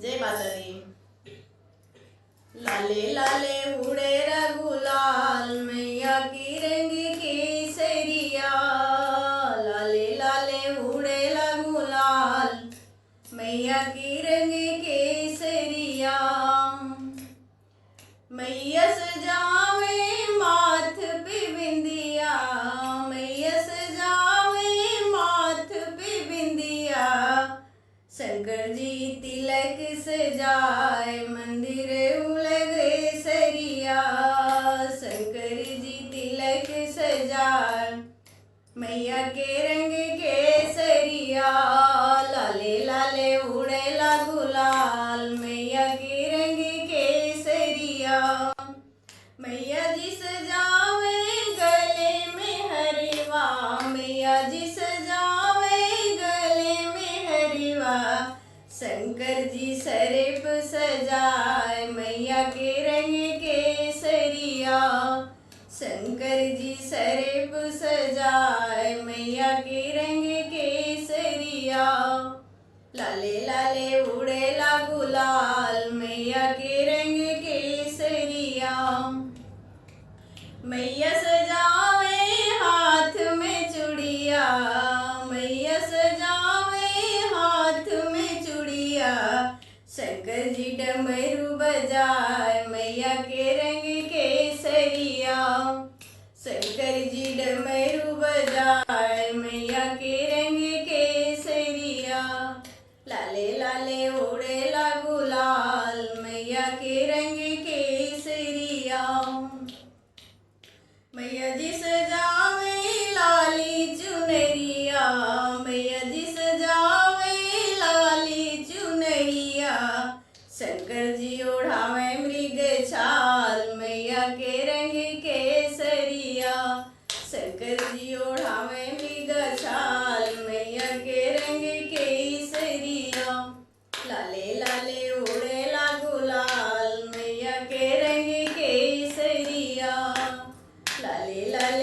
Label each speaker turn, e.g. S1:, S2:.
S1: जय माता दी। लाले लाले उड़े रघुलाल मैया की रंग केसरिया। लाले लाले उड़े रघुलाल मैया की रंग केसरिया। मैया सजावे माथ पे बिंदिया। मैया सजावे माथ पे बिंदिया। शंकर जी तिलक सजाए मंदिर उलगे सरिया। शंकर जी तिलक सजाए मैया के रंग केसरिया। लाले लाले उड़ेला गुलाल मैया के रंग केसरिया। मैया जी सजावे गले में हरिवा। मैया जी सजावे गले में हरिवा। शंकर जी सरेप सजाए मैया के रंग केसरिया। शंकर जी सरेप सजाए मैया के रंग केसरिया। लाले लाले उड़ेला गुलाल मैया के रंग केसरिया। मैया सजावे हाथ में चूड़िया। मैया सजावे हाथ में चूड़िया। शंकर जी डमरू बजाए मैया के रंग केसरिया। शंकर जी डमरू बजाए मैया के रंग केसरिया। लाले लाले उड़ेला गुलाल मैया के रंग केसरिया। मैया जी सजावे लाली चुनरिया। मैया जी सजावे लाली चुनरिया। शंकर जी ओढ़ावे मृग छाल मैया के रंग केसरिया। शंकर जी ओढ़ावे मृग छाल मैया के रंग केसरिया। लाले लाले उड़ेला गुलाल मैया के रंग केसरिया। लाले लाले